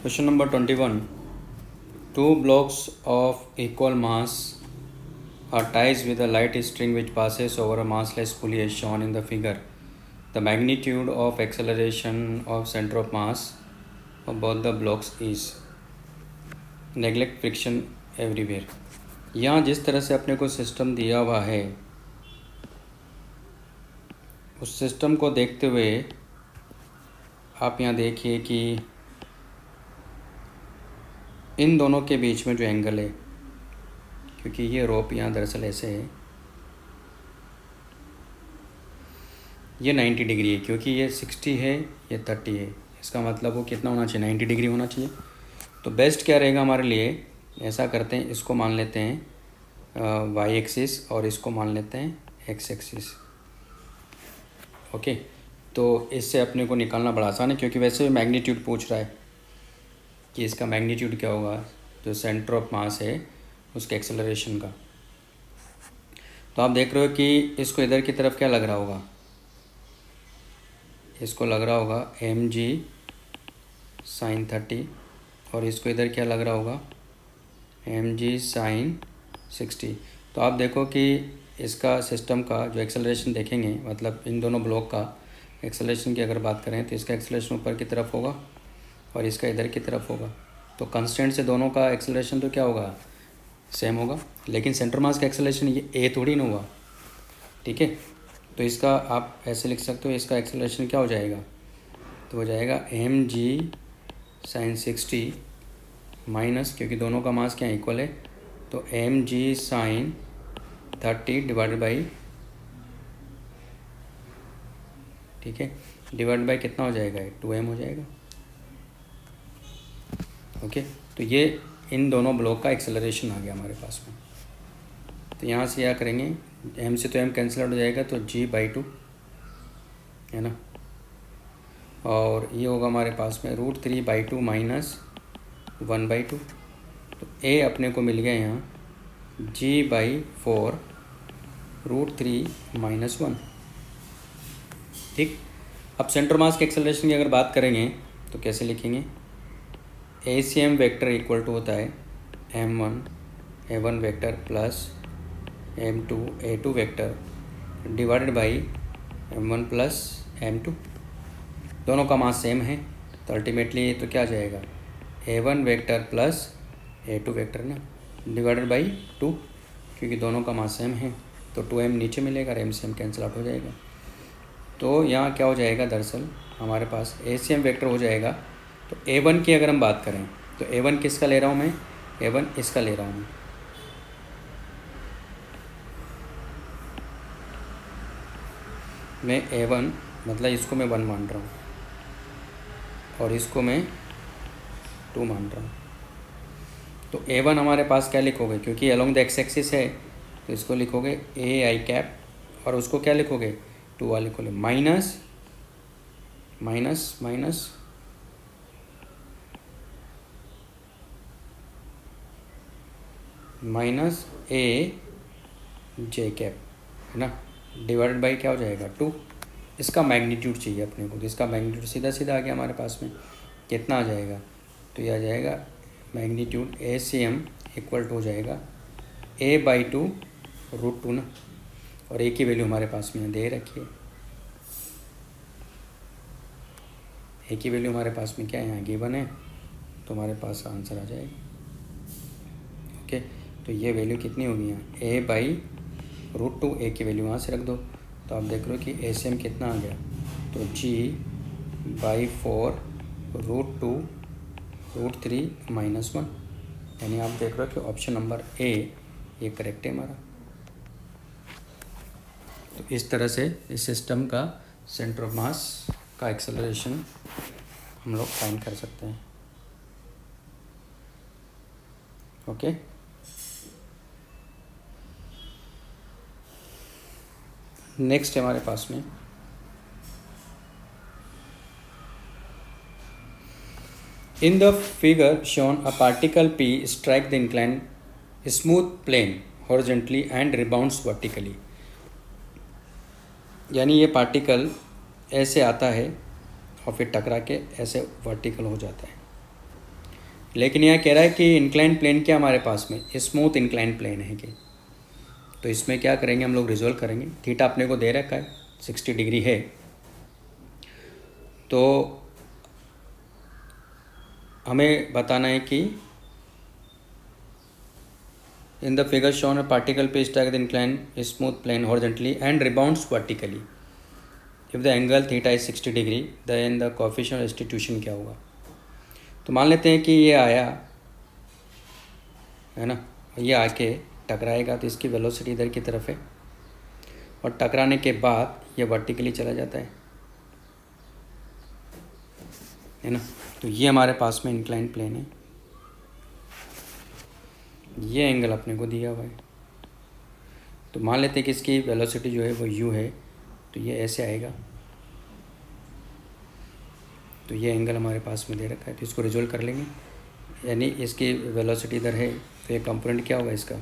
Question number 21. Two blocks of equal mass are ties with a light string which passes over a massless pulley as shown in the figure. The magnitude of acceleration of center of mass of both the blocks is. Neglect friction everywhere. यहाँ जिस तरह से अपने को system दिया हुआ है उस सिस्टम को देखते हुए आप यहाँ देखिए कि इन दोनों के बीच में जो एंगल है, क्योंकि ये रोप यहाँ दरअसल ऐसे है, ये 90 डिग्री है, क्योंकि ये 60 है, ये 30 है, इसका मतलब वो कितना होना चाहिए, 90 डिग्री होना चाहिए। तो बेस्ट क्या रहेगा हमारे लिए, ऐसा करते हैं, इसको मान लेते हैं वाई एक्सिस और इसको मान लेते हैं एक्स एक्सिस। ओके, तो इससे अपने को निकालना बड़ा आसान है, क्योंकि वैसे भी मैग्नीट्यूड पूछ रहा है कि इसका मैग्नीट्यूड क्या होगा, जो सेंटर ऑफ मास है उसके एक्सेलरेशन का। तो आप देख रहे हो कि इसको इधर की तरफ क्या लग रहा होगा, इसको लग रहा होगा mg sin 30 और इसको इधर क्या लग रहा होगा mg sin 60। तो आप देखो कि इसका सिस्टम का जो एक्सेलरेशन देखेंगे, मतलब इन दोनों ब्लॉक का एक्सेलरेशन की अगर बात करें तो इसका एक्सेलरेशन ऊपर की तरफ होगा और इसका इधर की तरफ होगा। तो कंस्टेंट से दोनों का एक्सेलरेशन तो क्या होगा, सेम होगा, लेकिन सेंटर मास का एक्सेलरेशन ये ए थोड़ी ना हुआ, ठीक है। तो इसका आप ऐसे लिख सकते हो, इसका एक्सेलरेशन क्या हो जाएगा, तो हो जाएगा mg sin 60 माइनस, क्योंकि दोनों का मास क्या इक्वल है, तो mg sin 30 डिवाइडेड बाई, ठीक है, डिवाइड बाई कितना हो जाएगा, 2m हो जाएगा। ओके, तो ये इन दोनों ब्लॉक का एक्सेलरेशन आ गया हमारे पास में। तो यहाँ से क्या करेंगे, m से तो m कैंसिल आउट हो जाएगा, तो g/2 है ना, और ये होगा हमारे पास में √3/2 माइनस 1/2। तो a अपने को मिल गया यहाँ g/4 √3 माइनस 1, ठीक। अब सेंटर मास के एक्सेलरेशन की अगर बात करेंगे तो कैसे लिखेंगे, ACM वेक्टर इक्वल टू होता है m1 a1 vector plus m2 a2 vector divided by m1 plus m2। दोनों का मास सेम है, तो अल्टीमेटली तो क्या आ जाएगा, a1 vector plus a2 vector ना, डिवाइडेड बाई 2, क्योंकि दोनों का मास सेम है, तो 2m नीचे मिलेगा और m से m कैंसिल आउट हो जाएगा। तो यहाँ क्या हो जाएगा, दरअसल हमारे पास ACM वेक्टर हो जाएगा। तो a1 की अगर हम बात करें तो a1 किसका ले रहा हूँ मैं, a1 इसका ले रहा हूँ मैं a1 मतलब इसको मैं 1 मान रहा हूँ और इसको मैं 2 मान रहा हूँ। तो a1 हमारे पास क्या लिखोगे, क्योंकि अलोंग द एक्स एक्सिस है तो इसको लिखोगे ai कैप, और उसको क्या लिखोगे, 2 वाले को minus minus minus minus a j cap, है ना, डिवाइडेड बाई क्या हो जाएगा 2। इसका मैग्नीट्यूड चाहिए अपने को, तो इसका मैग्नीट्यूड सीधा सीधा आ गया हमारे पास में, कितना आ जाएगा, तो ये आ जाएगा मैग्नीट्यूड ACM इक्वल टू हो जाएगा a/2 √2 ना, और a की वैल्यू हमारे पास में दे रखी है, a की वैल्यू हमारे पास में क्या है, यहाँ गिवन है, तो हमारे पास आंसर आ जाएगा। ओके, तो ये वैल्यू कितनी होगी यहाँ, a/√2, a की वैल्यू वहाँ से रख दो, तो आप देख रहे हो कि ACM कितना आ गया, तो g/4 √2 √3 माइनस 1, यानी आप देख रहे हो कि ऑप्शन नंबर ए ये करेक्ट है हमारा। तो इस तरह से इस सिस्टम का सेंटर ऑफ मास का एक्सेलरेशन हम लोग फाइंड कर सकते हैं। ओके, नेक्स्ट है हमारे पास में इन the figure shown a particle P strike the inclined smooth plane horizontally and rebounds vertically। यानी ये पार्टिकल ऐसे आता है और फिर टकरा के ऐसे वर्टिकल हो जाता है। लेकिन यहाँ कह रहा है कि इंक्लाइन प्लेन क्या हमारे पास में स्मूथ इंक्लाइन प्लेन है कि, तो इसमें क्या करेंगे हम लोग रिजोल्व करेंगे। थीटा अपने को दे रखा है 60 डिग्री है, तो हमें बताना है कि in the figure shown a particle पे strikes incline smooth plane horizontally and rebounds vertically if the angle theta is 60 degree then the coefficient of restitution क्या होगा। तो मान लेते हैं कि ये आया है ना, ये आके टकराएगा तो इसकी वेलोसिटी इधर की तरफ है, और टकराने के बाद ये वर्टिकली चला जाता है ना। तो ये हमारे पास में इंक्लाइन प्लेन है, ये एंगल अपने को दिया हुआ है। तो मान लेते हैं कि इसकी वेलोसिटी जो है वो u है, तो ये ऐसे आएगा, तो ये एंगल हमारे पास में दे रखा है, तो इसको रिजोल्व कर लेंगे। यानी इसकी वेलोसिटी इधर है, तो ये कंपोनेंट क्या होगा इसका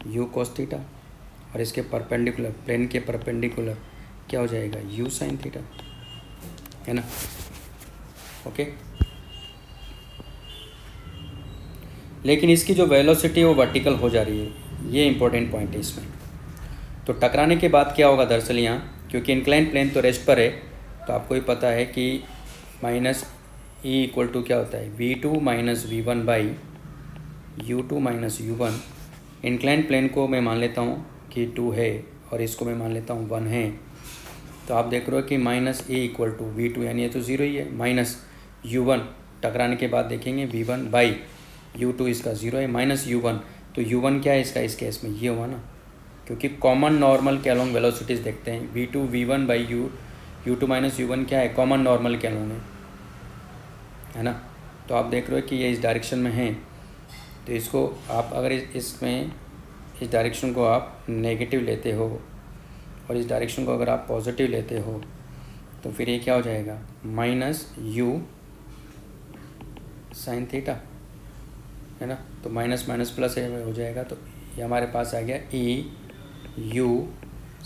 u cos थीटा, और इसके परपेंडिकुलर प्लेन के परपेंडिकुलर क्या हो जाएगा u sin थीटा, है ना। ओके, लेकिन इसकी जो वेलोसिटी है वो वर्टिकल हो जा रही है, ये इंपॉर्टेंट पॉइंट है इसमें। तो टकराने के बाद क्या होगा दरअसल यहाँ, क्योंकि इंक्लाइन प्लेन तो रेस्ट पर है, तो आपको ही पता है कि माइनस ई इक्वल टू क्या होता है v2 minus v1 by u2 minus u1। Incline plane को मैं मान लेता हूँ कि 2 है और इसको मैं मान लेता हूँ 1 है, तो आप देख रहे हो कि minus A equal to v2, यानी ये तो ज़ीरो ही है, माइनस u1 टकराने के बाद देखेंगे v1 बाई u2 इसका ज़ीरो है, माइनस u1, तो u1 क्या है इसका इस केस में ये हुआ ना, क्योंकि कॉमन नॉर्मल के अलोंग वेलोसिटीज़ देखते हैं। v2 v1 by u2 minus u1 क्या है कॉमन नॉर्मल के अलोंग है ना। तो आप देख रहे हो कि ये इस डायरेक्शन में है, तो इसको आप अगर इसमें इस डायरेक्शन को आप नेगेटिव लेते हो और इस डायरेक्शन को अगर आप पॉजिटिव लेते हो, तो फिर ये क्या हो जाएगा माइनस u साइन थीटा, है ना। तो माइनस माइनस प्लस हो जाएगा, तो ये हमारे पास आ गया e u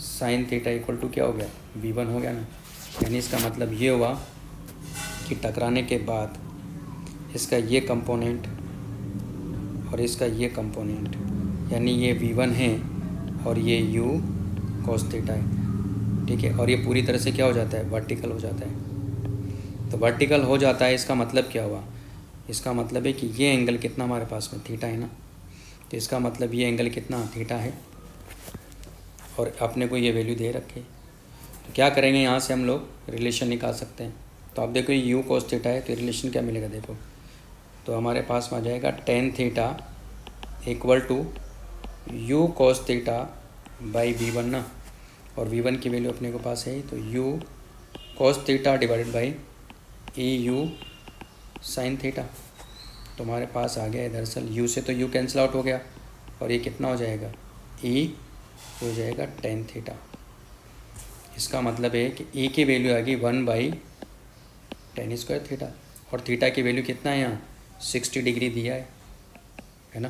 sine theta equal to क्या हो गया v1 हो गया ना। यानी इसका मतलब ये हुआ कि टकराने के बाद इसका ये कंपोनेंट और इसका ये कंपोनेंट, यानी ये v1 है और ये u cos थीटा है, ठीक है। और ये पूरी तरह से क्या हो जाता है वर्टिकल हो जाता है। तो वर्टिकल हो जाता है, इसका मतलब क्या हुआ, इसका मतलब है कि ये एंगल कितना हमारे पास में थीटा है ना, तो इसका मतलब ये एंगल कितना थीटा है और अपने को ये वैल्यू दे रखे। तो क्या करेंगे यहाँ से हम लोग रिलेशन निकाल सकते हैं। तो आप देखो ये u cos थीटा है, तो रिलेशन क्या मिलेगा देखो, तो हमारे पास में आ जाएगा tan theta equal to u cos theta by v1 ना, और v1 की वैल्यू अपने को पास है, तो u cos theta divided by e u sine theta. तो हमारे पास आ गया दरअसल u से तो u कैंसिल आउट हो गया, और ये कितना हो जाएगा e हो जाएगा टेन थीटा। इसका मतलब है कि e की वैल्यू आ गई 1 बाई टेन स्क्वायर थीटा, और थीटा की वैल्यू कितना है यहाँ 60 डिग्री दिया है ना।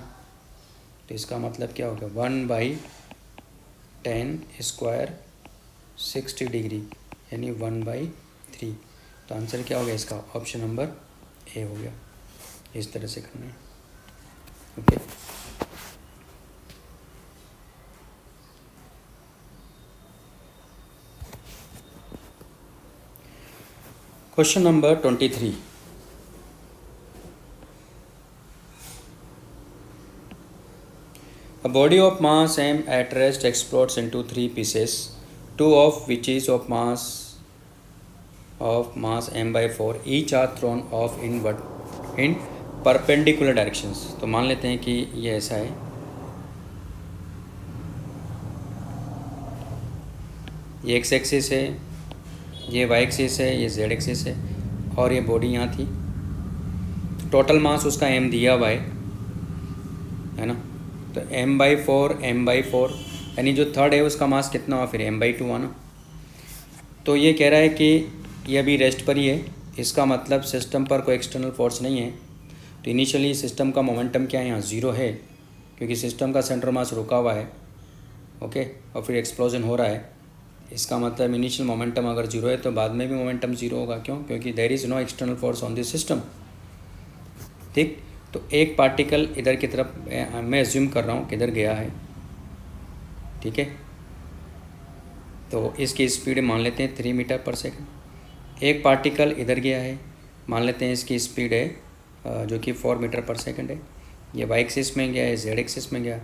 तो इसका मतलब क्या होगा 1 बाई टेन स्क्वायर 60 डिग्री, यानी 1 बाई 3। तो आंसर क्या हो गया इसका ऑप्शन नंबर ए हो गया। इस तरह से करना है, okay. Question number 23। A body of mass m at rest explodes into 3 pieces, 2 of which is of mass m by 4. Each are thrown off in perpendicular directions. तो मान लेते हैं कि ये ऐसा है, ये x एक्सिस है, ये y एक्सिस है, ये z एक्सिस है, और ये बॉडी यहाँ थी। टोटल मास उसका m दिया हुआ है ना। तो m/4 यानी जो थर्ड है उसका मास कितना हुआ फिर m/2 हुआ ना। तो ये कह रहा है कि ये अभी रेस्ट पर ही है, इसका मतलब सिस्टम पर कोई एक्सटर्नल फोर्स नहीं है। तो इनिशियली सिस्टम का मोमेंटम क्या है यहाँ ज़ीरो है, क्योंकि सिस्टम का सेंटर मास रुका हुआ है, ओके, और फिर एक्सप्लोजन हो रहा है। इसका मतलब इनिशियल मोमेंटम अगर ज़ीरो है तो बाद में भी मोमेंटम ज़ीरो होगा। क्यों? क्योंकि there is no external force on this system. ठीक। तो एक पार्टिकल इधर की तरफ मैं एज्यूम कर रहा हूँ किधर गया है, ठीक है। तो इसकी स्पीड मान लेते हैं 3 मीटर पर सेकंड। एक पार्टिकल इधर गया है, मान लेते हैं इसकी स्पीड है जो कि 4 मीटर पर सेकंड है। ये वाई एक्सिस में गया है, जेड एक्सिस में गया,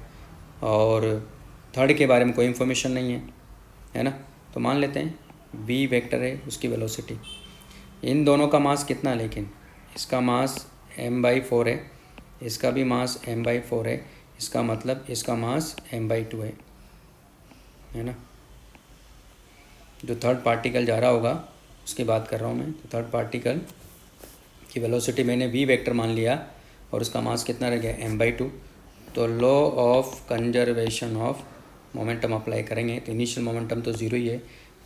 और थर्ड के बारे में कोई इन्फॉर्मेशन नहीं है ना। तो मान लेते हैं वी वेक्टर है उसकी वेलोसिटी। इन दोनों का मास कितना है, लेकिन इसका मास m/4 है, इसका भी मास m/4 है, इसका मतलब इसका मास m/2 है ना। जो थर्ड पार्टिकल जा रहा होगा उसकी बात कर रहा हूँ मैं। तो थर्ड पार्टिकल की वेलोसिटी मैंने वी वेक्टर मान लिया और उसका मास कितना रह गया, m/2। तो law of conservation of momentum apply करेंगे तो इनिशियल मोमेंटम तो ज़ीरो ही है।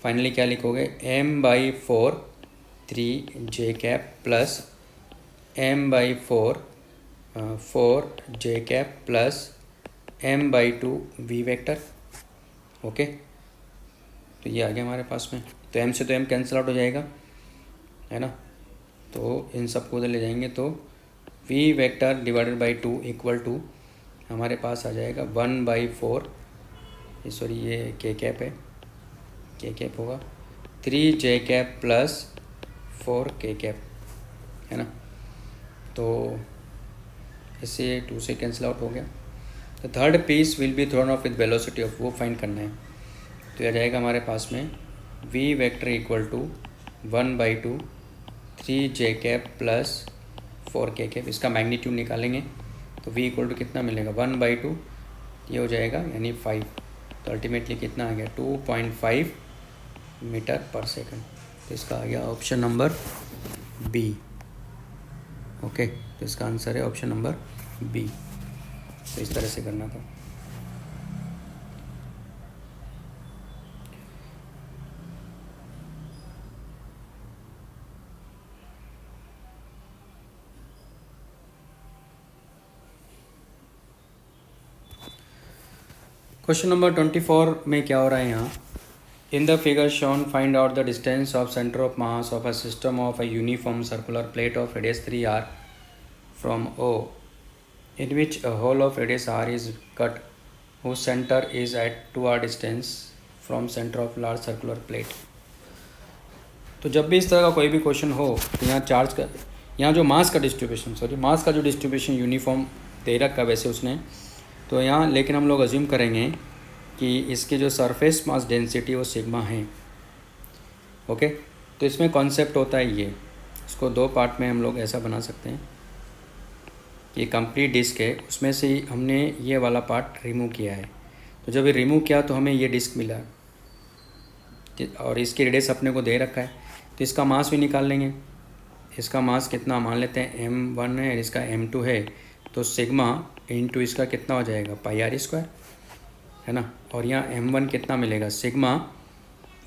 फाइनली क्या लिखोगे, m/4 3j cap plus m/4 4j cap plus m/2 V vector. Okay, तो ये आ गया हमारे पास में। तो m से तो m कैंसिल आउट हो जाएगा, है ना। तो इन सब को उधर ले जाएंगे तो V vector divided by 2 equal to हमारे पास आ जाएगा 1/4, सॉरी ये के कैप है, के कैप होगा 3j cap plus 4k cap, है ना। तो इससे 2 से कैंसिल आउट हो गया। तो third piece will be thrown off with velocity of, वो फाइंड करना है। तो यह जाएगा हमारे पास में V vector equal to 1/2 3j cap plus 4k cap. इसका मैग्नीट्यूड निकालेंगे तो v इक्वल टू कितना मिलेगा, 1/2, ये हो जाएगा यानी 5। तो अल्टीमेटली कितना आ गया, 2.5 मीटर पर सेकंड। तो इसका आ गया ऑप्शन नंबर बी। ओके, तो इसका आंसर है ऑप्शन नंबर बी। तो इस तरह से करना था। क्वेश्चन नंबर 24 में क्या हो रहा है यहाँ, इन the figure shown find out the distance of centre of mass of a system of a uniform circular plate of radius 3r from O in which a hole of radius r is cut whose center is at 2r distance from center of large circular plate। तो जब भी इस तरह का कोई भी question हो तो यहाँ चार्ज का, यहाँ जो मास का डिस्ट्रीब्यूशन, मास का जो डिस्ट्रीब्यूशन यूनिफॉर्म दे रखा वैसे उसने, तो यहाँ लेकिन हम लोग अज्यूम करेंगे कि इसकी जो सरफेस मास डेंसिटी वो सिग्मा है। ओके, तो इसमें कॉन्सेप्ट होता है ये, इसको दो पार्ट में हम लोग ऐसा बना सकते हैं कि कंप्लीट डिस्क है, उसमें से हमने ये वाला पार्ट रिमूव किया है। तो जब ये रिमूव किया तो हमें ये डिस्क मिला और इसकी रेडियस अपने को दे रखा है, तो इसका मास भी निकाल लेंगे। इसका मास कितना मान लेते हैं, m1 है, इसका m2 है, तो सिग्मा इंटू इसका कितना हो जाएगा, πr², है ना। और यहाँ m1 कितना मिलेगा, सिग्मा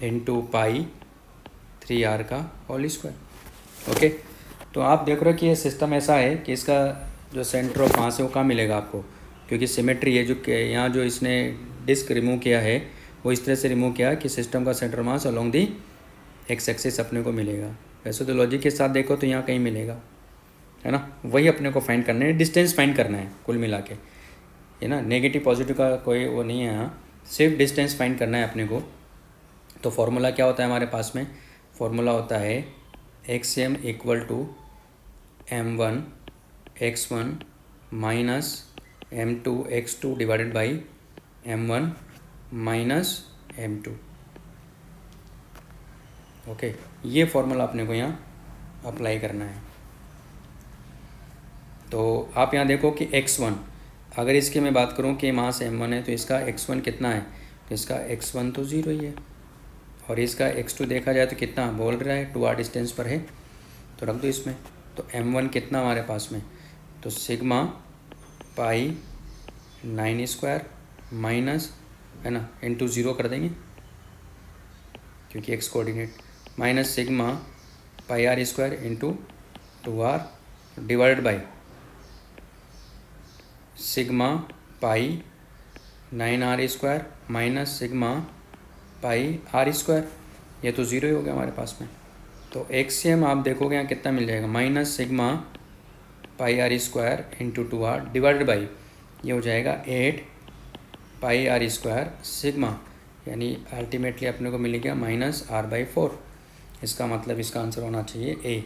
इंटू π3r का होल स्क्वायर। ओके, तो आप देख रहे हो कि ये सिस्टम ऐसा है कि इसका जो सेंटर ऑफ मास है वो कहाँ मिलेगा आपको, क्योंकि सिमेट्री है। जो यहाँ जो इसने डिस्क रिमूव किया है वो इस तरह से रिमूव किया कि सिस्टम का centre mass along the x axis अपने को मिलेगा। वैसे तो लॉजिक के साथ देखो तो यहाँ कहीं मिलेगा, है ना। वही अपने को फाइंड करना है, डिस्टेंस फाइंड करना है कुल मिला के, है ना। नेगेटिव पॉजिटिव का कोई वो नहीं है यहाँ, सिर्फ डिस्टेंस फाइंड करना है अपने को। तो फॉर्मूला क्या होता है हमारे पास में, फॉर्मूला होता है xm equal to m1 x1 minus m2 x2 divided by m1 minus m2। Okay, ये फॉर्मूला अपने को यहाँ अप्लाई करना है। तो आप यहाँ देखो कि x1, अगर इसकी मैं बात करूँ कि मास m1 है तो इसका x1 कितना है, तो इसका x1 तो 0 ही है, और इसका x2 देखा जाए तो कितना बोल रहा है, 2r डिस्टेंस पर है, तो रख दो इसमें। तो m1 कितना हमारे पास में, तो सिग्मा π9² माइनस, है ना, इंटू 0 कर देंगे क्योंकि x coordinate, minus sigma πr² into 2r divided by sigma π9r² minus sigma πr²। ये तो 0 ही हो गया हमारे पास में। तो एक्सियम आप देखोगे यहाँ कितना मिल जाएगा, minus sigma pi R square into 2r divided by ये हो जाएगा 8 पाई आर स्क्वायर सिग्मा, यानी अल्टीमेटली अपने को मिलेगा -r/4। इसका मतलब इसका आंसर होना चाहिए ए।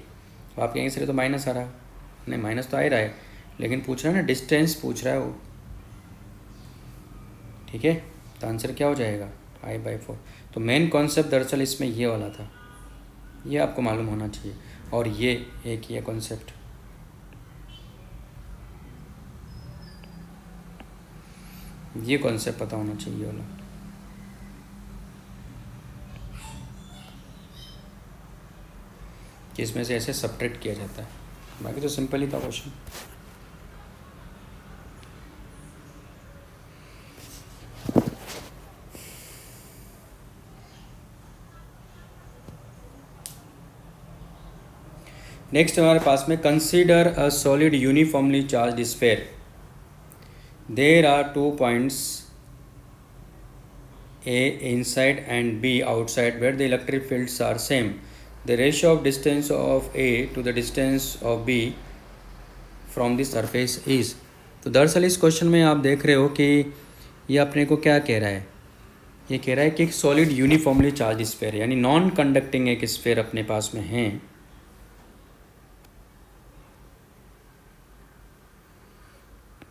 तो आप कहेंगे सर तो माइनस आ रहा है, नहीं माइनस तो आ ही रहा है, लेकिन पूछ रहा है ना, डिस्टेंस पूछ रहा है वो, ठीक है। तो आंसर क्या हो जाएगा I/4। तो मेन कॉन्सेप्ट दरअसल इसमें ये वाला था, ये आपको मालूम होना चाहिए, और ये एक ये कॉन्सेप्ट, ये कॉन्सेप्ट पता होना चाहिए वाला। कि इसमें से ऐसे सब्ट्रैक्ट किया जाता है, बाकी तो सिंपल ही था क्वेश्चन। नेक्स्ट हमारे पास में consider a solid uniformly charged sphere, there are 2 points A inside and B outside where the electric fields are same. The ratio of distance of A to the distance of B from the surface is। तो दरअसल इस question में आप देख रहे हो कि ये अपने को क्या कह रहा है, ये कह रहा है कि एक सॉलिड यूनिफॉर्मली चार्ज स्फीयर, यानी नॉन कंडक्टिंग एक स्फीयर अपने पास में है,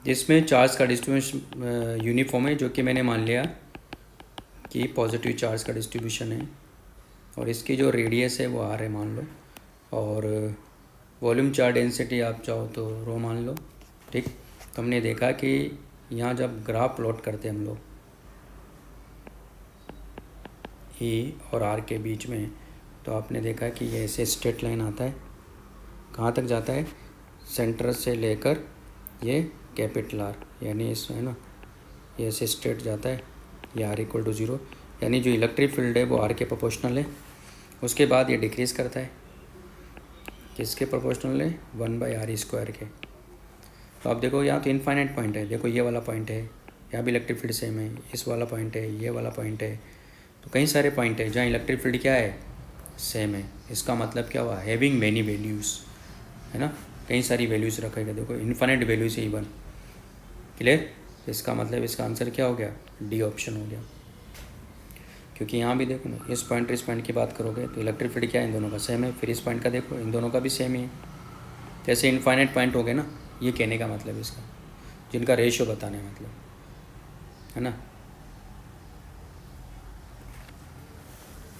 जिसमें चार्ज का डिस्ट्रीब्यूशन यूनिफॉर्म है, जो कि मैंने मान लिया कि पॉजिटिव चार्ज का डिस्ट्रीब्यूशन है, और इसकी जो रेडियस है वो r है मान लो, और वॉल्यूम चार्ज डेंसिटी आप चाहो तो रो मान लो, ठीक। तो हमने देखा कि यहाँ जब ग्राफ प्लॉट करते हैं हम लोग E और R के बीच में, तो आपने देखा कि ये ऐसे स्ट्रेट लाइन आता है, कहाँ तक जाता है, सेंटर से लेकर ये कैपिटल R, यानी इसमें है ना, ये ऐसे स्ट्रेट जाता है, ये R = 0, यानी जो इलेक्ट्रिक फील्ड है वो R के प्रोपोर्शनल है। उसके बाद ये डिक्रीज़ करता है, किसके प्रोपोर्शनल है, 1/r² के। तो आप देखो यहाँ तो इनफाइनाइट पॉइंट है, देखो ये वाला पॉइंट है, यहाँ भी इलेक्ट्रिक फील्ड सेम है, इस वाला पॉइंट है, ये वाला पॉइंट है, तो कई सारे पॉइंट है जहाँ इलेक्ट्रिक फील्ड क्या है, सेम है। इसका मतलब क्या हुआ, हैविंग मैनी वैल्यूज़, है ना, कई सारी वैल्यूज़ रखेगा, देखो इनफाइनाइट वैल्यूज़ है इवन, क्लियर। इसका मतलब इसका आंसर क्या हो गया, डी ऑप्शन हो गया। क्योंकि यहाँ भी देखो ना, इस पॉइंट की बात करोगे तो इलेक्ट्रिक फील्ड क्या है, इन दोनों का सेम है, फिर इस पॉइंट का देखो, इन दोनों का भी सेम ही है, जैसे इनफाइनाइट पॉइंट हो गए ना, ये कहने का मतलब इसका, जिनका रेशियो बताने मतलब, है ना।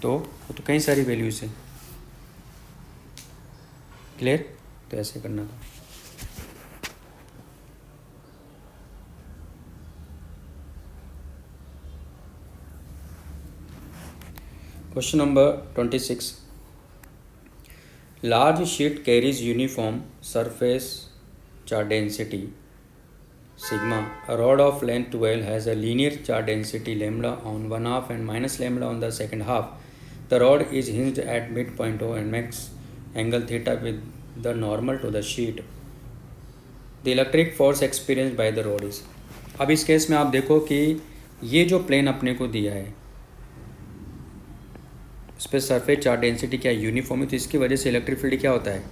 तो कई सारी वैल्यूज़ हैं, क्लियर। तो ऐसे करना था। Question number 26, large sheet carries uniform surface charge density sigma. A rod of length 12 has a linear charge density lambda on one half and minus lambda on the second half. The rod is hinged at midpoint O and makes angle theta with the normal to the sheet. The electric force experienced by the rod is। अब इस case में आप देखो कि ये जो plane अपने को दिया है, उस पर सरफेस चार्ज डेंसिटी क्या यूनिफॉर्म है, तो इसकी वजह से इलेक्ट्रिक फील्ड क्या होता है,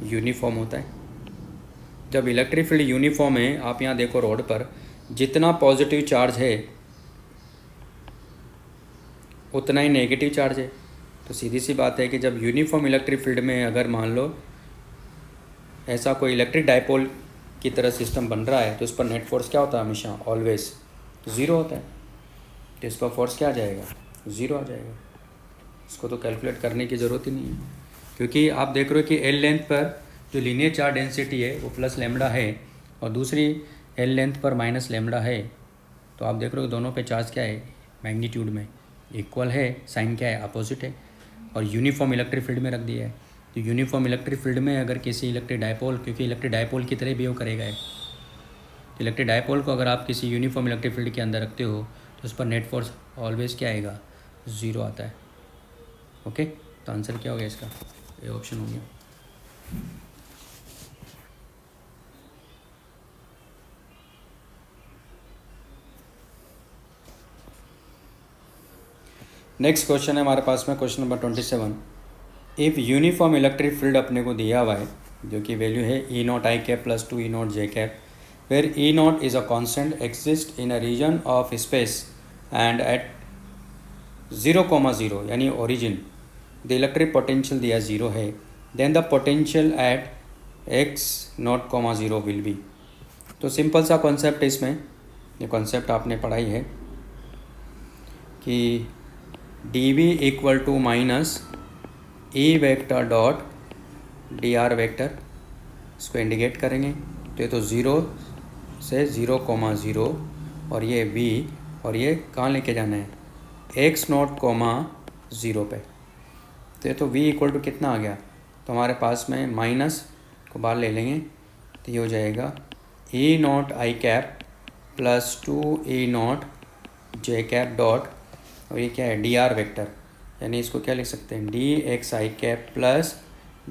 यूनिफॉर्म होता है। जब इलेक्ट्रिक फील्ड यूनिफॉर्म है, आप यहाँ देखो रोड पर जितना पॉजिटिव चार्ज है उतना ही नेगेटिव चार्ज है। तो सीधी सी बात है कि जब यूनिफॉर्म इलेक्ट्रिक फील्ड में अगर मान लो ऐसा कोई इलेक्ट्रिक डायपोल की तरह सिस्टम बन रहा है, तो उस पर नेट फोर्स क्या होता है, हमेशा ऑलवेज ज़ीरो होता है। तो इस पर फोर्स क्या आ जाएगा, ज़ीरो आ जाएगा। इसको तो कैलकुलेट करने की ज़रूरत ही नहीं है, क्योंकि आप देख रहे हो कि एल लेंथ पर जो लीनियर चार्ज डेंसिटी है वो प्लस लैम्बडा है, और दूसरी एल लेंथ पर माइनस लैम्बडा है। तो आप देख रहे हो दोनों पे चार्ज क्या है, मैग्नीट्यूड में इक्वल है, साइन क्या है, अपोजिट है, और यूनिफॉर्म इलेक्ट्रिक फील्ड में रख दिया है। तो यूनिफॉर्म इलेक्ट्रिक फील्ड में अगर किसी इलेक्ट्रिक डायपोल, क्योंकि इलेक्ट्रिक डायपोल की तरह बिहेव करेगा है, तो इलेक्ट्रिक डायपोल को अगर आप किसी यूनिफॉर्म इलेक्ट्रिक फील्ड के अंदर रखते हो तो उस पर नेट फोर्स ऑलवेज क्या आएगा, ज़ीरो आता है। ओके, तो आंसर क्या हो गया इसका, ये ऑप्शन हो गया। नेक्स्ट क्वेश्चन है हमारे पास में question number 27। If uniform electric field अपने को दिया हुआ है जो कि वैल्यू है E naught i cap plus two E naught j cap, where E naught is a constant exist in a region of space and at 0,0 यानी origin the electric potential दिया 0 है, then the potential at x naught comma 0 will be. तो simple सा concept इसमें, ये concept आपने पढ़ाई है कि D V equal to minus E vector dot D R vector, इसको इंडिकेट करेंगे तो ये तो 0 से 0,0 और ये v और ये कहाँ लेके जाना है x नॉट कॉमा 0 पे। तो ये तो v इक्वल टू कितना आ गया, तो हमारे पास में माइनस को बाहर ले लेंगे तो ये हो जाएगा E naught i cap plus two E naught j cap dot, और ये क्या है डी आर वेक्टर, यानी इसको क्या लिख सकते हैं डी एक्स आई कैप प्लस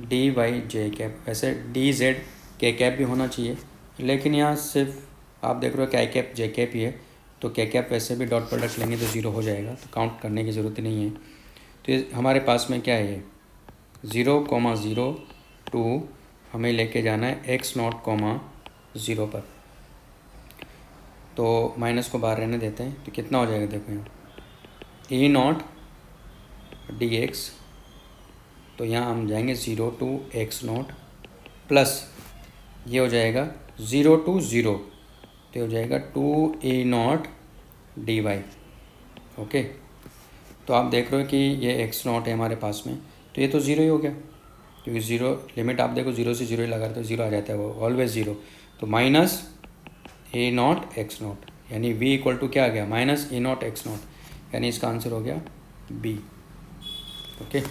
डी वाई जे कैप। वैसे डी जेड के कैप भी होना चाहिए, लेकिन यहाँ सिर्फ आप देख रहे हो कि आई कैप जे कैप ही है, तो के कैप वैसे भी डॉट प्रोडक्ट लेंगे तो 0 हो जाएगा, तो काउंट करने की ज़रूरत नहीं है। तो ये हमारे पास में क्या है, ये 0,0 टू हमें लेके जाना है x नॉट कॉमा 0 पर, तो माइनस को बाहर रहने देते हैं तो कितना हो जाएगा, देखो यहाँ ई नॉट डी एक्स, तो यहाँ हम जाएंगे 0 टू x नॉट प्लस ये हो जाएगा 0 टू 0, तो हो जाएगा 2 ई नॉट डी वाई। ओके, तो आप देख रहे हो कि ये x नॉट है हमारे पास में, तो ये तो 0 ही हो गया, क्योंकि 0 लिमिट आप देखो 0 से 0 ही लगा रहे तो 0 आ जाता है, वो ऑलवेज 0। तो minus A not x not, यानी v इक्वल टू क्या आ गया minus A not x not, यानी इसका आंसर हो गया b। ओके,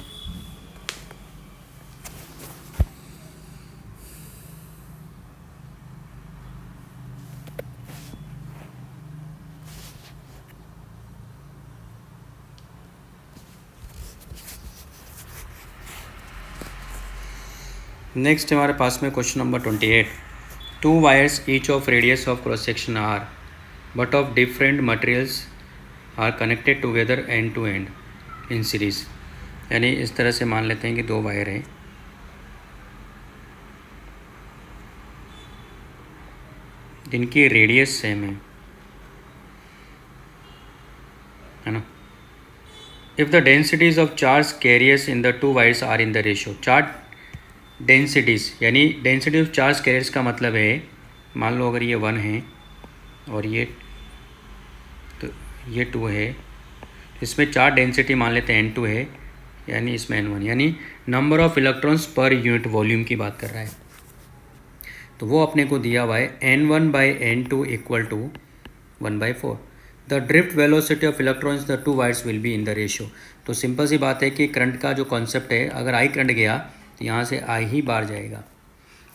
नेक्स्ट हमारे पास में question number 28। 2 wires each of radius of cross section R but of different materials are connected together end to end in series. यानी इस तरह से मान लेते हैं कि 2 वायर हैं, जिनकी रेडियस सेम है ना। If the densities of charge carriers in the 2 wires are in the ratio, charge densities यानी डेंसिटी ऑफ चार्ज कैरियर्स का मतलब है, मान लो अगर ये 1 है और ये तो ये 2 है, इसमें चार्ज डेंसिटी मान लेते हैं N2 है, यानी इसमें N1, यानी number of electrons per unit volume की बात कर रहा है। तो वो अपने को दिया हुआ है N1/N2 equal to 1/4। The drift velocity of electrons the 2 wires will be in the ratio. तो सिंपल सी बात है कि करंट का जो कॉन्सेप्ट है, अगर आई करंट गया तो यहाँ से आई ही बाहर जाएगा,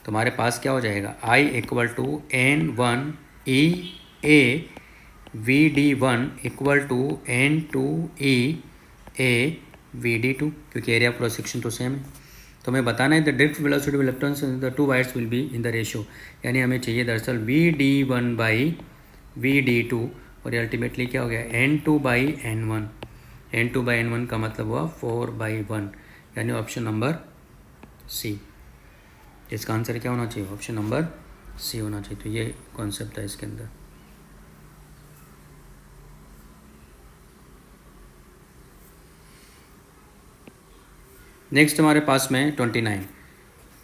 तो हमारे पास क्या हो जाएगा I equal to N1 E A VD1 equal to N2 E A VD2, क्योंकि एरिया ऑफ क्रॉस सेक्शन तो सेम है। तो हमें बताना है the drift velocity of electrons in the 2 wires will be in the ratio, यानी हमें चाहिए दरअसल VD1/VD2, और ये अल्टीमेटली क्या हो गया N2/N1। N2/N1 का मतलब हुआ 4/1, यानी ऑप्शन नंबर सी। इसका आंसर क्या होना चाहिए, ऑप्शन नंबर सी होना चाहिए। तो ये कॉन्सेप्ट है इसके अंदर। नेक्स्ट हमारे पास में 29।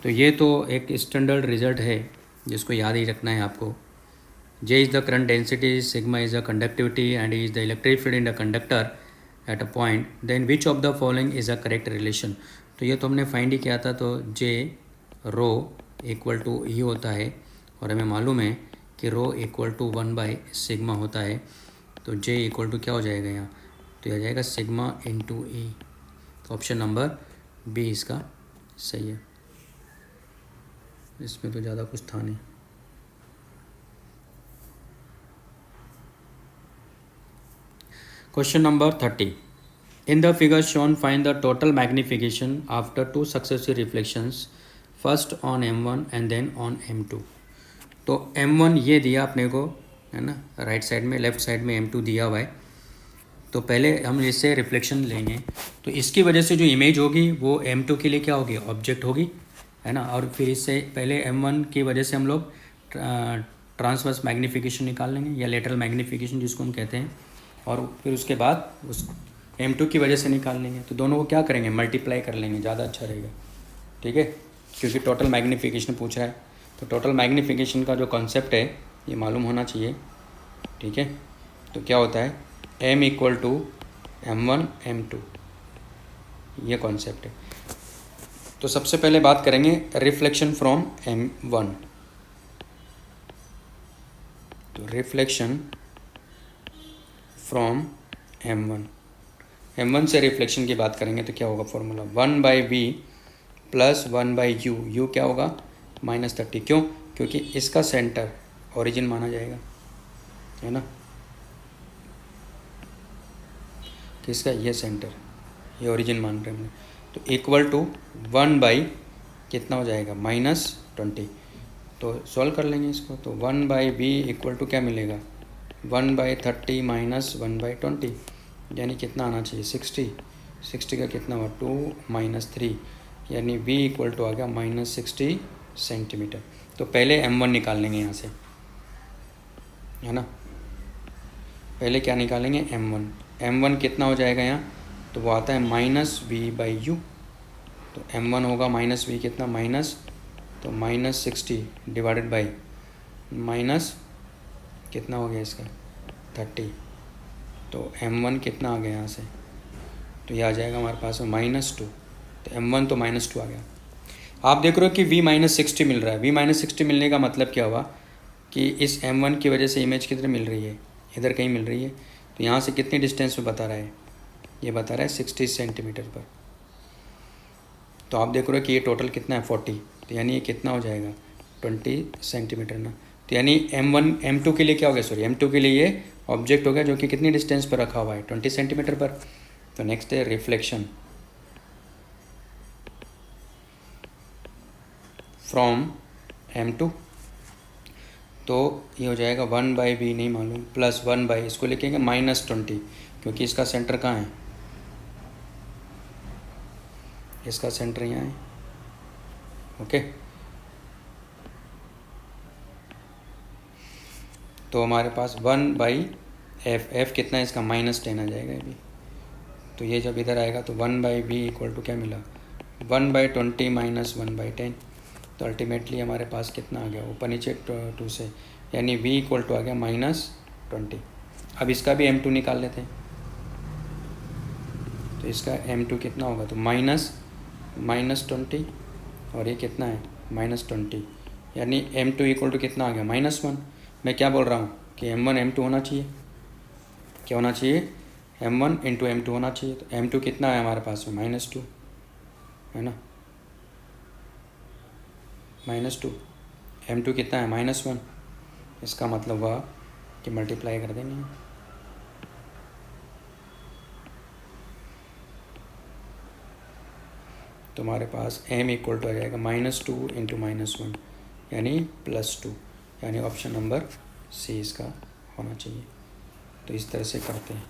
तो ये तो एक स्टैंडर्ड रिजल्ट है जिसको याद ही रखना है आपको। J is the current density, sigma is the conductivity and is the electric field in the conductor at a point, then which of the following is a correct relation. तो ये तो हमने फाइंड ही किया था, तो J rho equal to E होता है, और हमें मालूम है कि रो इक्वल टू 1/सिग्मा होता है, तो J इक्वल टू क्या हो जाएगा यहाँ, तो यह आ जाएगा सिग्मा इंटू E। तो ऑप्शन नंबर बी इसका सही है, इसमें तो ज़्यादा कुछ था नहीं। Question number 30। In the figure shown find the total magnification after 2 successive reflections, first on M1 and then on M2। तो M1 ये दिया अपने को है ना, राइट साइड में, लेफ्ट साइड में M2 दिया हुआ है। तो पहले हम इससे रिफ्लेक्शन लेंगे, तो इसकी वजह से जो इमेज होगी वो M2 के लिए क्या होगी, ऑब्जेक्ट होगी, है ना। और फिर इससे पहले m1 की वजह से हम लोग ट्रांसवर्स मैग्नीफिकेशन निकाल लेंगे या लेटरल मैग्नीफिकेशन जिसको हम कहते हैं, और फिर उसके बाद उस m2 की वजह से निकाल लेंगे। तो दोनों को क्या करेंगे, मल्टीप्लाई कर लेंगे, ज़्यादा अच्छा रहेगा, ठीक है, क्योंकि टोटल मैग्नीफिकेशन पूछ रहा है। तो टोटल मैग्नीफिकेशन का जो कॉन्सेप्ट है ये मालूम होना चाहिए, ठीक है। तो क्या होता है, m equal to m1 m2, ये कॉन्सेप्ट है। तो सबसे पहले बात करेंगे रिफ्लेक्शन फ्रॉम m1। तो रिफ्लेक्शन फ्रॉम m1 से रिफ्लेक्शन की बात करेंगे तो क्या होगा formula, 1/v plus 1/u, u क्या होगा -30। क्यों, क्योंकि इसका सेंटर ओरिजिन माना जाएगा, है ना, किसका, ये सेंटर, ये ओरिजिन मान रहे हैं। तो इक्वल टू 1/ कितना हो जाएगा -20। तो सॉल्व कर लेंगे इसको। तो 1/v इक्वल टू क्या मिलेगा, 1/30 माइनस 1/20, यानी कितना आना चाहिए 60। 60 का कितना हुआ 2 - 3, यानी v इक्वल टू आ गया -60 सेंटीमीटर। तो पहले m1 निकाल लेंगे यहाँ से, है ना। पहले क्या निकालेंगे m1 कितना हो जाएगा यहाँ, तो वो आता है -v/u। तो m1 होगा -v कितना माइनस, तो -60 डिवाइडेड बाई माइनस कितना हो गया इसका 30। तो m1 कितना आ गया यहाँ से, तो ये आ जाएगा हमारे पास में -2। तो m1 तो -2 आ गया। आप देख रहे हो कि v -60 मिल रहा है। v -60 मिलने का मतलब क्या हुआ कि इस m1 की वजह से इमेज किधर मिल रही है, इधर कहीं मिल रही है। तो यहाँ से कितनी डिस्टेंस में बता रहा है, ये बता रहा है 60 सेंटीमीटर पर। तो आप देख रहे हो कि ये टोटल कितना है 40। तो यानी ये कितना हो जाएगा 20 सेंटीमीटर ना। तो यानी m2 के लिए क्या हो गया, सॉरी m2 के लिए ये ऑब्जेक्ट हो गया जो कि कितनी डिस्टेंस पर रखा हुआ है 20 सेंटीमीटर पर। तो नेक्स्ट है रिफ्लेक्शन फ्रॉम m2। तो ये हो जाएगा 1/v नहीं मालूम, प्लस 1/, इसको लिखेंगे -20, क्योंकि इसका सेंटर कहाँ है, इसका सेंटर यहाँ है, ओके। तो हमारे पास 1/f कितना है इसका -10 आ जाएगा अभी। तो ये जब इधर आएगा तो 1/v इक्वल टू क्या मिला 1/20 माइनस 1/10। तो अल्टीमेटली हमारे पास कितना आ गया, ऊपर नीचे 2 से, यानी v इक्वल टू आ गया -20। अब इसका भी m2 निकाल लेते हैं। तो इसका m2 कितना होगा, तो -20 और ये कितना है -20, यानी m2 इक्वल टू कितना आ गया -1। मैं क्या बोल रहा हूँ कि m1 m2 होना चाहिए, क्या होना चाहिए m1 × m2 होना चाहिए। तो m2 कितना है हमारे पास में -2, है ना, -2, m2 कितना है -1। इसका मतलब हुआ कि मल्टीप्लाई कर देंगे। तो हमारे पास m इक्वल टू आ जाएगा -2 × -1, यानी +2, यानी ऑप्शन नंबर सी इसका होना चाहिए। तो इस तरह से करते हैं।